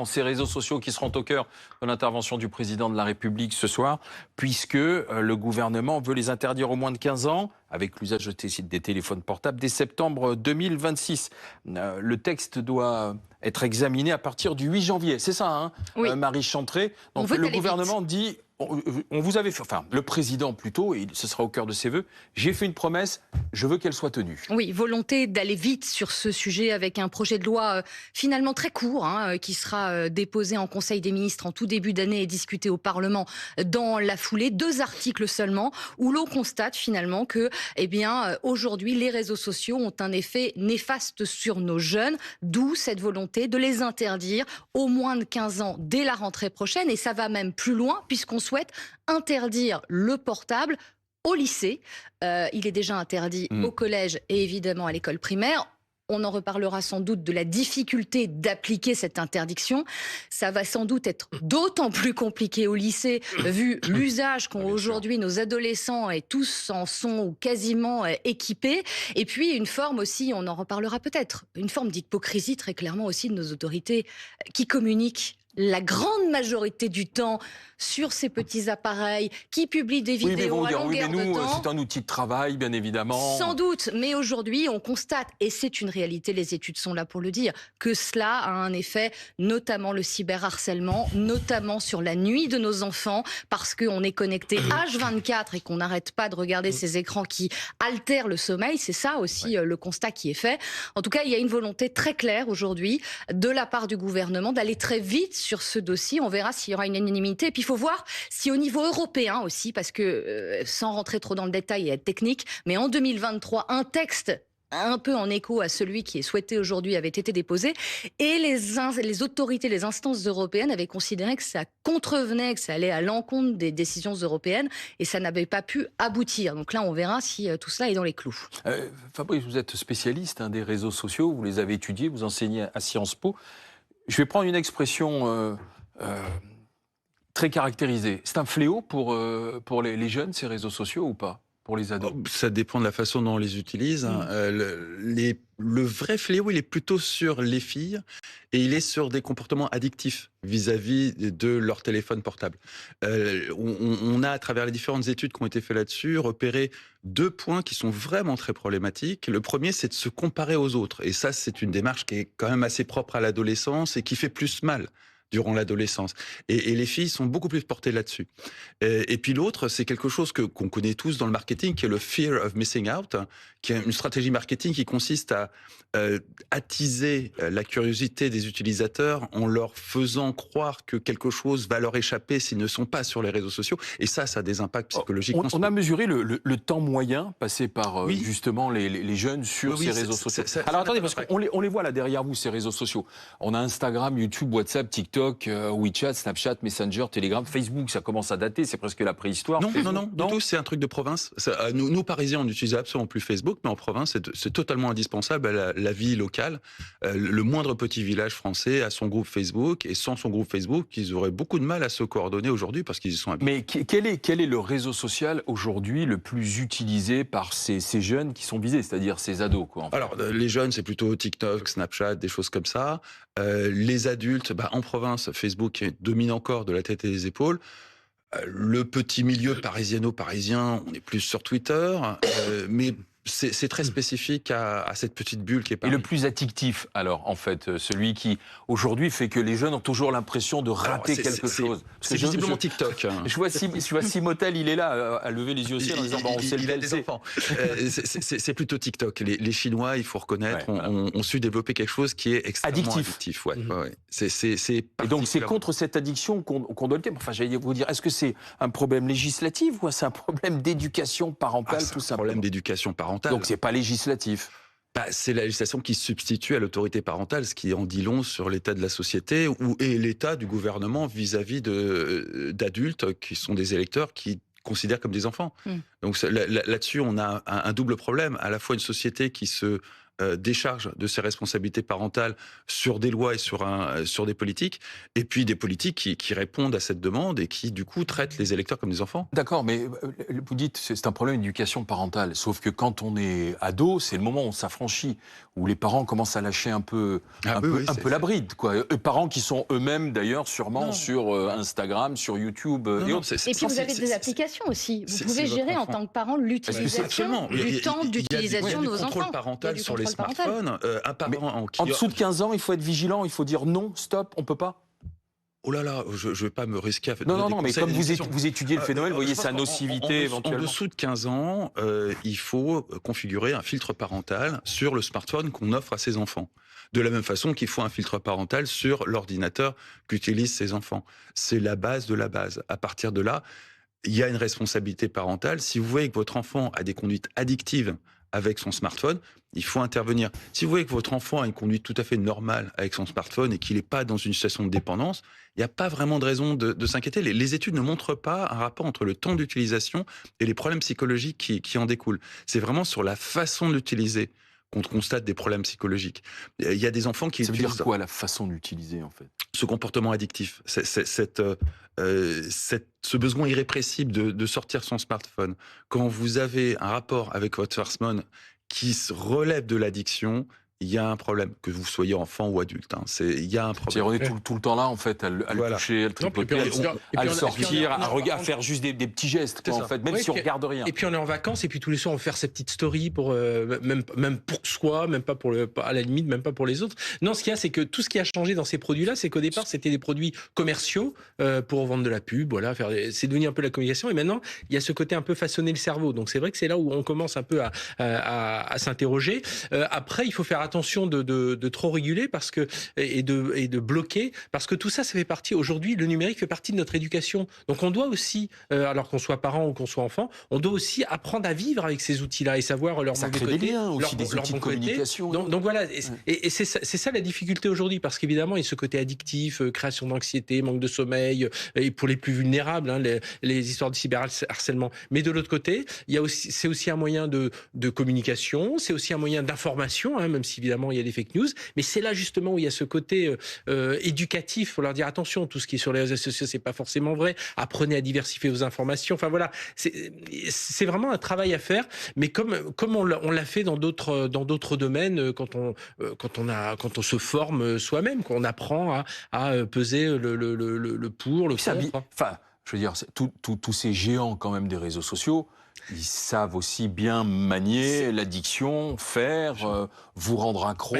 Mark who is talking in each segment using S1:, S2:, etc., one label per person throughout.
S1: Ces réseaux sociaux qui seront au cœur de l'intervention du président de la République ce soir, puisque le gouvernement veut les interdire aux moins de 15 ans, avec l'usage des téléphones portables, dès septembre 2026. Le texte doit être examiné à partir du 8 janvier, c'est ça, hein,
S2: Oui.
S1: Marie Chantré.
S2: On
S1: Donc
S2: veut
S1: le
S2: aller
S1: gouvernement
S2: vite.
S1: dit, on vous avait fait, enfin le président plutôt, et ce sera au cœur de ses vœux, j'ai fait une promesse, je veux qu'elle soit tenue.
S2: Oui, volonté d'aller vite sur ce sujet avec un projet de loi finalement très court qui sera déposé en Conseil des ministres en tout début d'année et discuté au Parlement dans la foulée. 2 articles seulement où l'on constate finalement que aujourd'hui les réseaux sociaux ont un effet néfaste sur nos jeunes, d'où cette volonté de les interdire aux moins de 15 ans dès la rentrée prochaine. Et ça va même plus loin puisqu'on souhaite interdire le portable au lycée. Il est déjà interdit au collège et évidemment à l'école primaire. On en reparlera sans doute de la difficulté d'appliquer cette interdiction. Ça va sans doute être d'autant plus compliqué au lycée, vu l'usage qu'ont aujourd'hui nos adolescents et tous en sont ou quasiment équipés. Et puis une forme aussi, on en reparlera peut-être, une forme d'hypocrisie très clairement aussi de nos autorités qui communiquent la grande majorité du temps sur ces petits appareils, qui publient des
S1: Oui, mais
S2: vidéos
S1: vont
S2: à
S1: dire, oui, mais
S2: longueur de
S1: nous,
S2: temps.
S1: c'est un outil de travail, bien évidemment.
S2: Sans doute, mais aujourd'hui, on constate, et c'est une réalité, les études sont là pour le dire, que cela a un effet, notamment le cyberharcèlement, notamment sur la nuit de nos enfants, parce qu'on est connecté H24 et qu'on n'arrête pas de regarder ces écrans qui altèrent le sommeil. C'est ça aussi le constat qui est fait. En tout cas, il y a une volonté très claire aujourd'hui de la part du gouvernement d'aller très vite sur ce dossier. On verra s'il y aura une unanimité. Et puis, il faut voir si au niveau européen aussi, parce que sans rentrer trop dans le détail et être technique, mais en 2023, un texte un peu en écho à celui qui est souhaité aujourd'hui avait été déposé et les autorités, les instances européennes avaient considéré que ça contrevenait, que ça allait à l'encontre des décisions européennes et ça n'avait pas pu aboutir. Donc là, on verra si tout cela est dans les clous.
S1: Fabrice, vous êtes spécialiste des réseaux sociaux, vous les avez étudiés, vous enseignez à Sciences Po. Je vais prendre une expression très caractérisée. C'est un fléau pour les jeunes, ces réseaux sociaux, ou pas? Pour les ados?
S3: Ça dépend de la façon dont on les utilise. Le vrai fléau, il est plutôt sur les filles et il est sur des comportements addictifs vis-à-vis de leur téléphone portable. On a, à travers les différentes études qui ont été faites là-dessus, repéré 2 points qui sont vraiment très problématiques. Le premier, c'est de se comparer aux autres. Et ça, c'est une démarche qui est quand même assez propre à l'adolescence et qui fait plus mal durant l'adolescence. Et les filles sont beaucoup plus portées là-dessus. Et puis l'autre, c'est quelque chose qu'on connaît tous dans le marketing, qui est le fear of missing out, qui est une stratégie marketing qui consiste à attiser la curiosité des utilisateurs en leur faisant croire que quelque chose va leur échapper s'ils ne sont pas sur les réseaux sociaux. Et ça a des impacts psychologiques.
S1: On a mesuré le temps moyen passé par justement les jeunes sur ces réseaux sociaux. Alors attendez, parce qu'on les voit là derrière vous, ces réseaux sociaux. On a Instagram, YouTube, WhatsApp, TikTok, WeChat, Snapchat, Messenger, Telegram, Facebook, ça commence à dater, c'est presque la préhistoire.
S3: Non, du tout, c'est un truc de province. Nous, Parisiens, on n'utilise absolument plus Facebook, mais en province, c'est totalement indispensable à la vie locale. Le moindre petit village français a son groupe Facebook, et sans son groupe Facebook, ils auraient beaucoup de mal à se coordonner aujourd'hui parce qu'ils y sont habitués.
S1: Mais quel est le réseau social aujourd'hui le plus utilisé par ces jeunes qui sont visés, c'est-à-dire ces ados, quoi, en fait.
S3: Alors, les jeunes, c'est plutôt TikTok, Snapchat, des choses comme ça. Les adultes, en province, Facebook domine encore de la tête et des épaules. Le petit milieu parisiano-parisien, on est plus sur Twitter, mais c'est très spécifique à cette petite bulle qui est Paris.
S1: Et le plus addictif, alors, en fait, celui qui, aujourd'hui, fait que les jeunes ont toujours l'impression de rater quelque chose.
S3: C'est visiblement TikTok.
S1: Je vois Simotel, il est là, à lever les yeux au ciel en disant, on sait
S3: il a des enfants. C'est plutôt TikTok. Les Chinois, il faut reconnaître, ont su développer quelque chose qui est extrêmement addictif.
S1: Et donc, c'est contre cette addiction qu'on doit lutter. Enfin, j'allais vous dire, est-ce que c'est un problème législatif ou c'est un problème d'éducation parentale, tout simplement?
S3: C'est un problème d'éducation parentale.
S1: Donc c'est pas législatif.
S3: C'est la législation qui se substitue à l'autorité parentale, ce qui en dit long sur l'état de la société et l'état du gouvernement vis-à-vis d'adultes qui sont des électeurs qui considèrent comme des enfants. Donc là-dessus, on a un double problème. À la fois une société qui se décharge de ses responsabilités parentales sur des lois et sur des politiques, et puis des politiques qui répondent à cette demande et qui, du coup, traitent les électeurs comme des enfants.
S1: D'accord, mais vous dites c'est un problème d'éducation parentale. Sauf que quand on est ado, c'est le moment où on s'affranchit, où les parents commencent à lâcher un peu la bride, quoi. Parents qui sont eux-mêmes d'ailleurs sûrement sur Instagram, sur YouTube et autres.
S2: Et puis vous avez des applications aussi. Vous pouvez gérer en tant que parent l'utilisation du temps d'utilisation de vos enfants.
S3: Il y a du contrôle parental sur les smartphones. Un parent
S1: En dessous de 15 ans, il faut être vigilant, il faut dire non, stop, on peut pas.
S3: Oh là là, je ne vais pas me risquer à faire
S1: Non, mais comme vous étudiez le phénomène, vous voyez sa nocivité éventuellement.
S3: En dessous de 15 ans, il faut configurer un filtre parental sur le smartphone qu'on offre à ses enfants. De la même façon qu'il faut un filtre parental sur l'ordinateur qu'utilisent ses enfants. C'est la base de la base. À partir de là, il y a une responsabilité parentale. Si vous voyez que votre enfant a des conduites addictives avec son smartphone, il faut intervenir. Si vous voyez que votre enfant a une conduite tout à fait normale avec son smartphone et qu'il n'est pas dans une situation de dépendance, il n'y a pas vraiment de raison de s'inquiéter. Les études ne montrent pas un rapport entre le temps d'utilisation et les problèmes psychologiques qui en découlent. C'est vraiment sur la façon d'utiliser qu'on constate des problèmes psychologiques. Il y a des enfants qui...
S1: Ça veut dire quoi, la façon d'utiliser, en fait?
S3: Ce comportement addictif, ce besoin irrépressible de sortir son smartphone. Quand vous avez un rapport avec votre smartphone qui se relève de l'addiction, il y a un problème, que vous soyez enfant ou adulte. Il y a un problème.
S1: On est tout le temps là, en fait, à le toucher, à le tripoter, à le sortir, à faire juste des petits gestes, quoi, en fait, même si on regarde rien.
S4: Et puis on est en vacances, et puis tous les soirs on va faire ses petites stories pour même pour soi, même pas pour à la limite, même pas pour les autres. Non, ce qu'il y a, c'est que tout ce qui a changé dans ces produits-là, c'est qu'au départ c'était des produits commerciaux pour vendre de la pub, voilà, c'est devenu un peu la communication, et maintenant il y a ce côté un peu façonner le cerveau. Donc c'est vrai que c'est là où on commence un peu à s'interroger. Après, il faut faire attention de trop réguler parce que et de bloquer, parce que tout ça fait partie, aujourd'hui le numérique fait partie de notre éducation. Donc on doit aussi, alors qu'on soit parent ou qu'on soit enfant, on doit aussi apprendre à vivre avec ces outils-là et savoir leur
S1: ça
S4: mauvais
S1: crée
S4: côté,
S1: des liens aussi, des outils de communication.
S4: Donc voilà, et c'est ça la difficulté aujourd'hui, parce qu'évidemment il y a ce côté addictif, création d'anxiété, manque de sommeil, et pour les plus vulnérables, hein, les histoires de cyberharcèlement. Mais de l'autre côté, c'est aussi un moyen de communication, c'est aussi un moyen d'information, hein, même si évidemment il y a des fake news, mais c'est là justement où il y a ce côté éducatif. Il faut leur dire attention, tout ce qui est sur les réseaux sociaux, c'est pas forcément vrai. Apprenez à diversifier vos informations. Enfin voilà, c'est vraiment un travail à faire, mais comme on l'a fait dans d'autres domaines, quand on se forme soi-même, qu'on apprend à peser le pour, le contre.
S1: Enfin, je veux dire, tous ces géants quand même des réseaux sociaux, ils savent aussi bien manier l'addiction, vous rendre accro,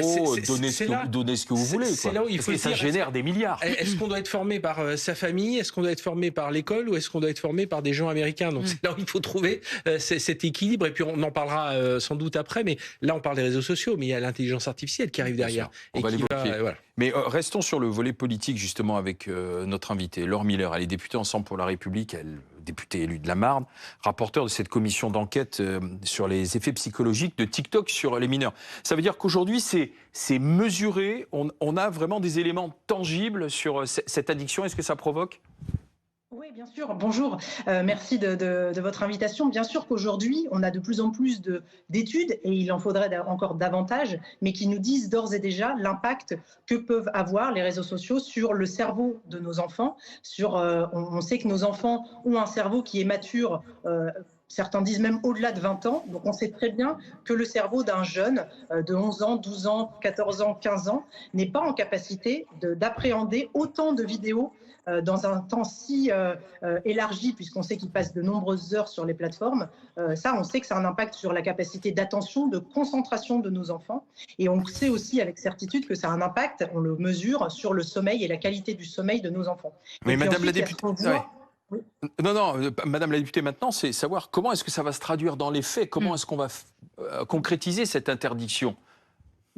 S1: donner ce que vous voulez.
S4: C'est là où il faut
S1: ça génère des milliards.
S4: Est-ce qu'on doit être formé par sa famille? Est-ce qu'on doit être formé par l'école? Ou est-ce qu'on doit être formé par des gens américains? Donc c'est là où il faut trouver cet équilibre. Et puis on en parlera sans doute après. Mais là, on parle des réseaux sociaux, mais il y a l'intelligence artificielle qui arrive derrière.
S1: On va l'évoquer. Voilà. Mais restons sur le volet politique, justement, avec notre invitée, Laure Miller. Elle est députée Ensemble pour la République, députée élue de la Marne, rapporteure de cette commission d'enquête sur les effets psychologiques de TikTok sur les mineurs. Ça veut dire qu'aujourd'hui, c'est mesuré, on a vraiment des éléments tangibles sur cette addiction. Est-ce que ça provoque ?
S5: Oui, bien sûr. Bonjour. Merci de votre invitation. Bien sûr qu'aujourd'hui, on a de plus en plus d'études, et il en faudrait encore davantage, mais qui nous disent d'ores et déjà l'impact que peuvent avoir les réseaux sociaux sur le cerveau de nos enfants. On sait que nos enfants ont un cerveau qui est mature. Certains disent même au-delà de 20 ans. Donc on sait très bien que le cerveau d'un jeune de 11 ans, 12 ans, 14 ans, 15 ans n'est pas en capacité d'appréhender autant de vidéos dans un temps si élargi, puisqu'on sait qu'il passe de nombreuses heures sur les plateformes. Ça, on sait que ça a un impact sur la capacité d'attention, de concentration de nos enfants. Et on sait aussi avec certitude que ça a un impact, on le mesure, sur le sommeil et la qualité du sommeil de nos enfants.
S1: Mais Madame la députée... Oui. Non, Madame la députée, maintenant, c'est savoir comment est-ce que ça va se traduire dans les faits, comment est-ce qu'on va concrétiser cette interdiction.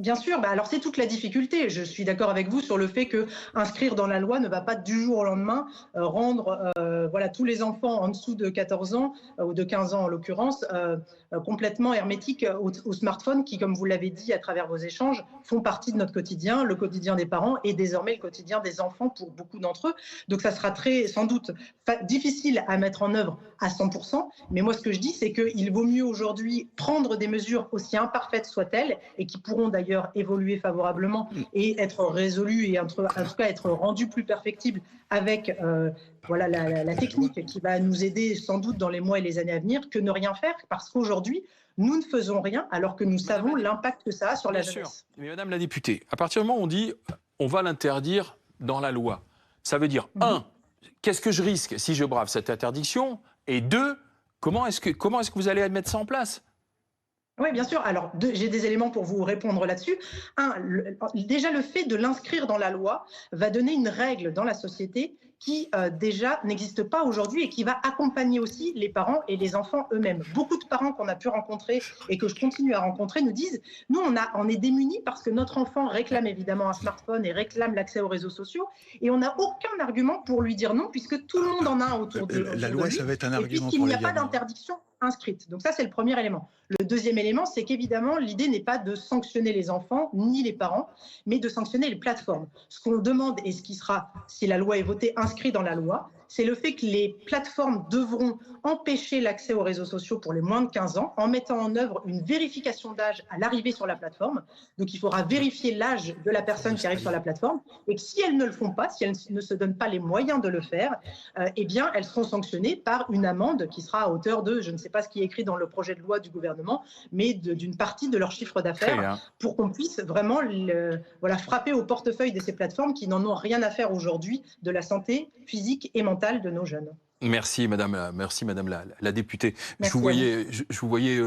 S5: Bien sûr, alors c'est toute la difficulté. Je suis d'accord avec vous sur le fait que inscrire dans la loi ne va pas du jour au lendemain rendre voilà, tous les enfants en dessous de 14 ans ou de 15 ans en l'occurrence complètement hermétiques au smartphone qui, comme vous l'avez dit à travers vos échanges, font partie de notre quotidien, le quotidien des parents et désormais le quotidien des enfants pour beaucoup d'entre eux. Donc ça sera sans doute difficile à mettre en œuvre à 100%. Mais moi ce que je dis, c'est qu'il vaut mieux aujourd'hui prendre des mesures aussi imparfaites soient-elles et qui pourront d'ailleurs évoluer favorablement et être résolu et en tout cas être rendu plus perfectible avec voilà, la technique qui va nous aider sans doute dans les mois et les années à venir, que ne rien faire parce qu'aujourd'hui, nous ne faisons rien alors que nous savons l'impact que ça a sur la jeunesse.
S1: Mais Madame la députée, à partir du moment où on dit on va l'interdire dans la loi, ça veut dire, un, qu'est-ce que je risque si je brave cette interdiction? Et deux, comment est-ce que vous allez mettre ça en place?
S5: Oui, bien sûr. Alors, j'ai des éléments pour vous répondre là-dessus. Déjà, le fait de l'inscrire dans la loi va donner une règle dans la société qui déjà n'existe pas aujourd'hui et qui va accompagner aussi les parents et les enfants eux-mêmes. Beaucoup de parents qu'on a pu rencontrer et que je continue à rencontrer nous disent « Nous, on est démunis parce que notre enfant réclame évidemment un smartphone et réclame l'accès aux réseaux sociaux et on n'a aucun argument pour lui dire non puisque tout le monde en a un autour de lui.
S3: La loi, ça va être un argument pour les
S5: puisqu'il n'y a pas
S3: gamins.
S5: d'interdiction inscrite. Donc ça, c'est le premier élément. Le deuxième élément, c'est qu'évidemment, l'idée n'est pas de sanctionner les enfants ni les parents, mais de sanctionner les plateformes. Ce qu'on demande et ce qui sera, si la loi est votée, inscrit dans la loi, c'est le fait que les plateformes devront empêcher l'accès aux réseaux sociaux pour les moins de 15 ans en mettant en œuvre une vérification d'âge à l'arrivée sur la plateforme. Donc, il faudra vérifier l'âge de la personne qui arrive sur la plateforme et que si elles ne le font pas, si elles ne se donnent pas les moyens de le faire, eh bien, elles seront sanctionnées par une amende qui sera à hauteur de, je ne sais pas ce qui est écrit dans le projet de loi du gouvernement, mais d'une partie de leur chiffre d'affaires pour qu'on puisse vraiment voilà, frapper au portefeuille de ces plateformes qui n'en ont rien à faire aujourd'hui de la santé physique et mentale de nos jeunes.
S1: Merci madame la députée.
S5: Merci
S1: je vous voyais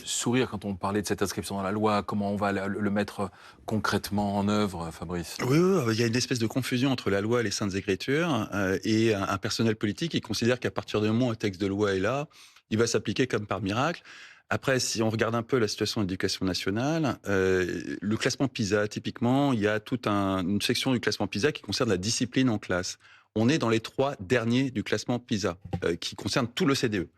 S1: sourire quand on parlait de cette inscription dans la loi, comment on va le mettre concrètement en œuvre, Fabrice.
S3: Oui, il y a une espèce de confusion entre la loi et les saintes écritures et un personnel politique qui considère qu'à partir du moment où un texte de loi est là, il va s'appliquer comme par miracle. Après, si on regarde un peu la situation de l'éducation nationale, le classement PISA, typiquement, il y a toute une section du classement PISA qui concerne la discipline en classe. On est dans les 3 derniers du classement PISA, qui concerne tout le CDE.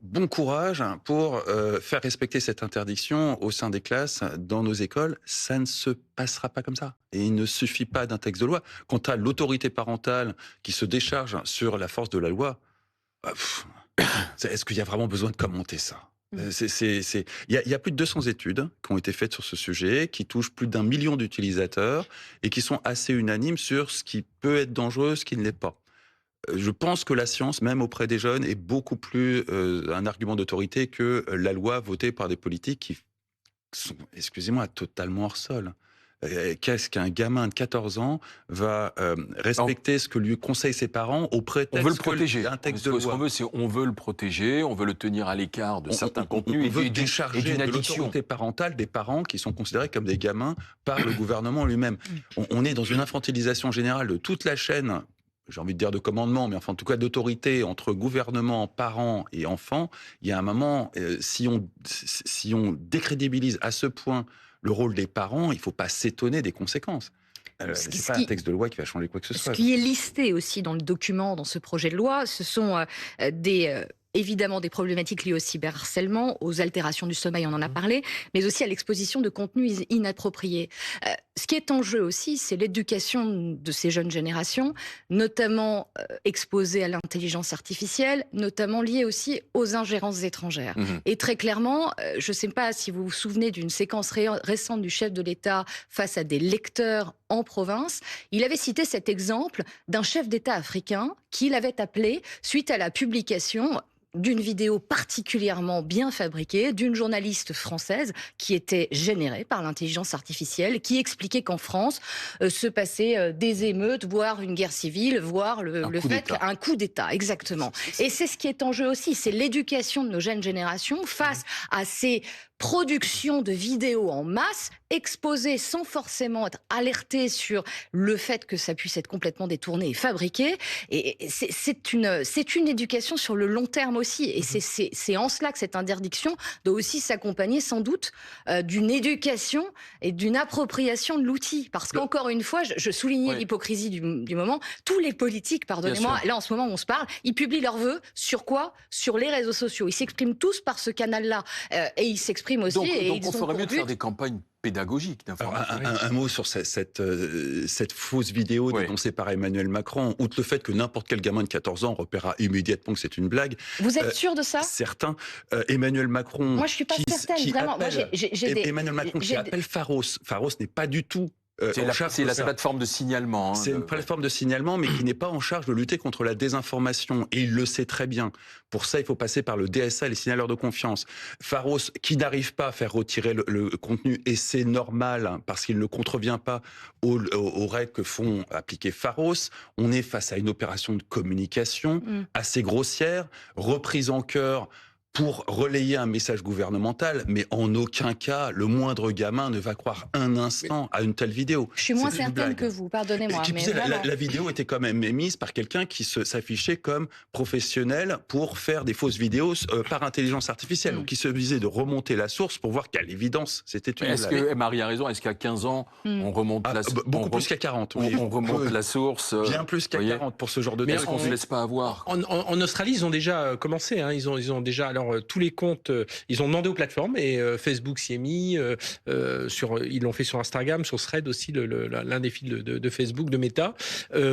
S3: Bon courage pour faire respecter cette interdiction au sein des classes, dans nos écoles. Ça ne se passera pas comme ça. Et il ne suffit pas d'un texte de loi. Quant à l'autorité parentale qui se décharge sur la force de la loi, est-ce qu'il y a vraiment besoin de commenter ça ? Il y a plus de 200 études qui ont été faites sur ce sujet, qui touchent plus d'1 million d'utilisateurs et qui sont assez unanimes sur ce qui peut être dangereux, ce qui ne l'est pas. Je pense que la science, même auprès des jeunes, est beaucoup plus un argument d'autorité que la loi votée par des politiques qui sont, excusez-moi, totalement hors sol. Qu'est-ce qu'un gamin de 14 ans va respecter ce que lui conseillent ses parents au prétexte
S1: on veut le protéger.
S3: d'un texte de loi.
S1: Ce qu'on veut, c'est on veut le protéger, on veut le tenir à l'écart de certains contenus
S3: on veut
S1: et
S3: décharger
S1: d'une
S3: de
S1: addiction.
S3: l'autorité parentale des parents qui sont considérés comme des gamins par le gouvernement lui-même. On est dans une infantilisation générale de toute la chaîne, j'ai envie de dire de commandement, mais enfin en tout cas d'autorité entre gouvernement, parents et enfants. Il y a un moment, si on décrédibilise à ce point le rôle des parents, il ne faut pas s'étonner des conséquences. Ce n'est pas un texte de loi qui va changer quoi que ce soit.
S2: Ce qui est listé aussi dans le document, dans ce projet de loi, ce sont évidemment des problématiques liées au cyberharcèlement, aux altérations du sommeil, on en a parlé, mais aussi à l'exposition de contenus inappropriés. Ce qui est en jeu aussi, c'est l'éducation de ces jeunes générations, notamment exposées à l'intelligence artificielle, notamment liées aussi aux ingérences étrangères. Et très clairement, je ne sais pas si vous vous souvenez d'une séquence récente du chef de l'État face à des lecteurs en province. Il avait cité cet exemple d'un chef d'État africain qui l'avait appelé suite à la publication d'une vidéo particulièrement bien fabriquée d'une journaliste française qui était générée par l'intelligence artificielle, qui expliquait qu'en France se passaient des émeutes, voire une guerre civile, voire un coup d'État, exactement. Et c'est ce qui est en jeu aussi, c'est l'éducation de nos jeunes générations face à ces production de vidéos en masse, exposées sans forcément être alertées sur le fait que ça puisse être complètement détourné et fabriqué. Et c'est une éducation sur le long terme aussi. Et c'est en cela que cette interdiction doit aussi s'accompagner sans doute d'une éducation et d'une appropriation de l'outil. Parce qu'encore une fois, je soulignais l'hypocrisie du moment, tous les politiques, pardonnez-moi, là en ce moment où on se parle, ils publient leurs vœux sur quoi ? Sur les réseaux sociaux. Ils s'expriment tous par ce canal-là. Et ils s'expriment aussi.
S1: Donc on ferait mieux de faire des campagnes pédagogique d'information.
S3: Un mot sur cette fausse vidéo dénoncée par Emmanuel Macron, outre le fait que n'importe quel gamin de 14 ans repérera immédiatement que c'est une blague.
S2: Vous êtes sûr de ça ?
S3: Certains. Emmanuel Macron...
S2: Moi, je ne suis pas certaine, vraiment.
S3: Emmanuel Macron qui appelle Pharos. Pharos n'est pas du tout...
S1: c'est la plateforme de signalement.
S3: C'est une plateforme de signalement, mais qui n'est pas en charge de lutter contre la désinformation. Et il le sait très bien. Pour ça, il faut passer par le DSA et les signaleurs de confiance. Pharos, qui n'arrive pas à faire retirer le contenu, et c'est normal, hein, parce qu'il ne contrevient pas aux règles que font appliquer Pharos. On est face à une opération de communication assez grossière, reprise en cœur, pour relayer un message gouvernemental, mais en aucun cas, le moindre gamin ne va croire un instant à une telle vidéo.
S2: Je suis moins certaine que vous, pardonnez-moi. Mais
S3: la vidéo était quand même émise par quelqu'un qui s'affichait comme professionnel pour faire des fausses vidéos par intelligence artificielle, donc qui se visait de remonter la source pour voir qu'à l'évidence, c'était une blague.
S1: Est-ce que Marie a raison ? Est-ce qu'à 15 ans, on remonte la source ?
S3: Beaucoup plus qu'à 40.
S1: On remonte la source.
S3: Bien plus qu'à 40 pour ce genre de
S1: truc. Mais on ne se laisse pas avoir.
S4: En Australie, ils ont déjà commencé. Hein, ils ont déjà... Alors, tous les comptes, ils ont demandé aux plateformes et Facebook s'y est mis. Ils l'ont fait sur Instagram, sur Thread aussi, l'un des fils de Facebook, de Meta,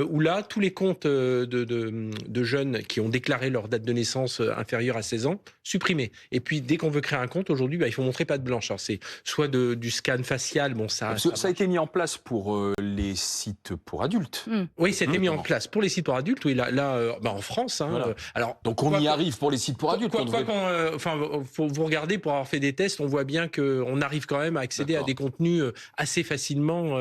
S4: où là, tous les comptes de jeunes qui ont déclaré leur date de naissance inférieure à 16 ans, supprimés. Et puis, dès qu'on veut créer un compte, aujourd'hui, il faut montrer patte blanche. Alors, c'est soit du scan facial, bon, ça
S1: a été mis en place pour les sites pour adultes.
S4: Oui, c'était mis en place pour les sites pour adultes. Oui, là, en France. Hein,
S1: voilà. Alors, donc, on y arrive pour les sites pour adultes.
S4: Faut vous regarder pour avoir fait des tests, on voit bien qu'on arrive quand même à accéder à des contenus assez facilement.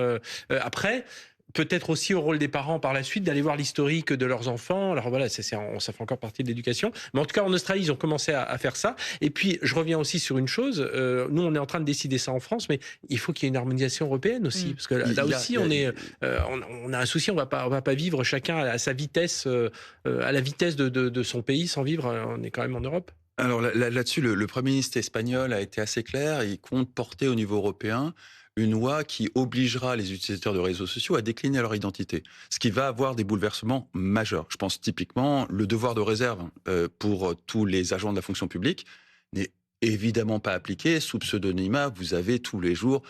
S4: Après, peut-être aussi au rôle des parents par la suite d'aller voir l'historique de leurs enfants. Alors voilà, ça fait encore partie de l'éducation. Mais en tout cas, en Australie, ils ont commencé à faire ça. Et puis, je reviens aussi sur une chose. Nous, on est en train de décider ça en France, mais il faut qu'il y ait une harmonisation européenne aussi. Parce que là aussi, on a un souci. On va pas vivre chacun à sa vitesse, à la vitesse de son pays sans vivre. On est quand même en Europe.
S3: Alors là-dessus, le Premier ministre espagnol a été assez clair. Il compte porter au niveau européen une loi qui obligera les utilisateurs de réseaux sociaux à décliner leur identité, ce qui va avoir des bouleversements majeurs. Je pense typiquement le devoir de réserve pour tous les agents de la fonction publique n'est évidemment pas appliqué. Sous pseudonymat, vous avez tous les jours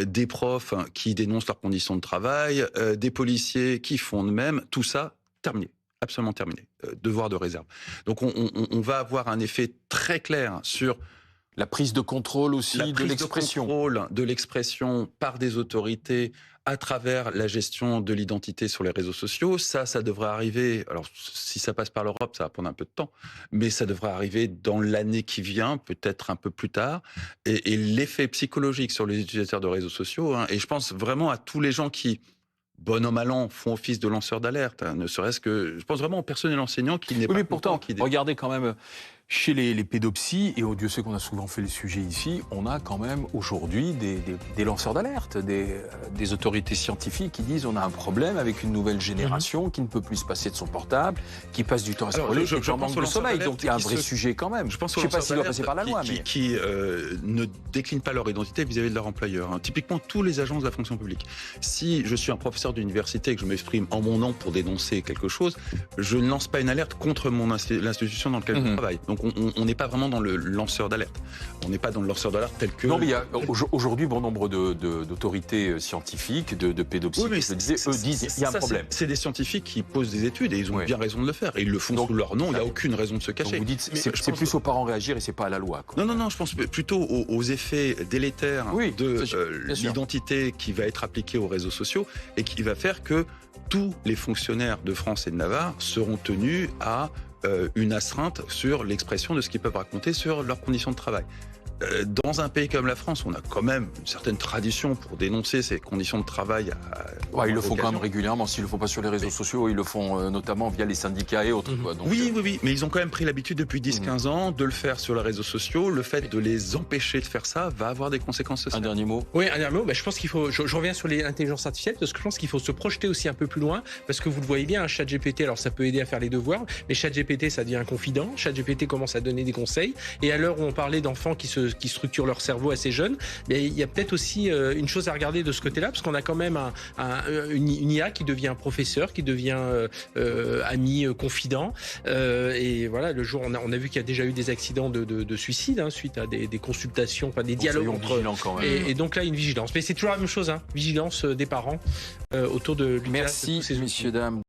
S3: des profs qui dénoncent leurs conditions de travail, des policiers qui font de même. Tout ça, terminé. Absolument terminé. Devoir de réserve. Donc on va avoir un effet très clair sur
S1: la prise de contrôle aussi de l'expression.
S3: De l'expression par des autorités à travers la gestion de l'identité sur les réseaux sociaux. Ça devrait arriver, alors si ça passe par l'Europe, ça va prendre un peu de temps, mais ça devrait arriver dans l'année qui vient, peut-être un peu plus tard. Et l'effet psychologique sur les utilisateurs de réseaux sociaux, et je pense vraiment à tous les gens qui, bon an, mal an, font office de lanceurs d'alerte, ne serait-ce que... Je pense vraiment au personnel enseignant qui n'est pas...
S1: Mais pourtant, regardez quand même... Chez les pédopsies, et Dieu sait qu'on a souvent fait le sujet ici, on a quand même aujourd'hui des lanceurs d'alerte, des autorités scientifiques qui disent on a un problème avec une nouvelle génération qui ne peut plus se passer de son portable, qui passe du temps à scroller, qui en manque de sommeil. Donc il y a un vrai sujet quand même. Je ne sais pas s'il doit passer par la loi.
S3: Qui ne déclinent pas leur identité vis-à-vis de leur employeur. Typiquement, tous les agents de la fonction publique. Si je suis un professeur d'université et que je m'exprime en mon nom pour dénoncer quelque chose, je ne lance pas une alerte contre l'institution dans laquelle je travaille. Donc on n'est pas vraiment dans le lanceur d'alerte. On n'est pas dans le lanceur d'alerte tel que...
S1: Non, mais il y a aujourd'hui bon nombre d'autorités scientifiques, de pédopsies, eux disent il y a un problème.
S3: C'est des scientifiques qui posent des études et ils ont bien raison de le faire. Et ils le font sous leur nom, il n'y a aucune raison de se cacher.
S1: Donc vous dites c'est plus aux parents réagir et c'est pas à la loi. Quoi.
S3: Non, je pense plutôt aux effets délétères de l'identité qui va être appliquée aux réseaux sociaux et qui va faire que tous les fonctionnaires de France et de Navarre seront tenus à une astreinte sur l'expression de ce qu'ils peuvent raconter sur leurs conditions de travail. Dans un pays comme la France, on a quand même une certaine tradition pour dénoncer ces conditions de travail.
S1: Ouais, ils le font quand même régulièrement. S'ils le font pas sur les réseaux sociaux, ils le font notamment via les syndicats et autres. Quoi. Donc,
S3: Oui, mais ils ont quand même pris l'habitude depuis 10-15 ans de le faire sur les réseaux sociaux. Le fait de les empêcher de faire ça va avoir des conséquences sociales.
S1: Un dernier mot.
S4: Oui, un dernier mot. Je pense qu'il faut. Je reviens sur l'intelligence artificielle parce que je pense qu'il faut se projeter aussi un peu plus loin parce que vous le voyez bien, un ChatGPT, alors ça peut aider à faire les devoirs, mais ChatGPT, ça devient un confident. ChatGPT commence à donner des conseils. Et à l'heure où on parlait d'enfants qui structurent leur cerveau assez jeunes, il y a peut-être aussi une chose à regarder de ce côté-là, parce qu'on a quand même une IA qui devient professeur, qui devient ami confident. Et voilà, le jour, on a vu qu'il y a déjà eu des accidents de suicide suite à des consultations, enfin des dialogues entre.
S1: Quand même.
S4: Et donc là, une vigilance. Mais c'est toujours la même chose, vigilance des parents autour de l'utilisation de tous ces outils.
S1: Merci, messieurs, dames.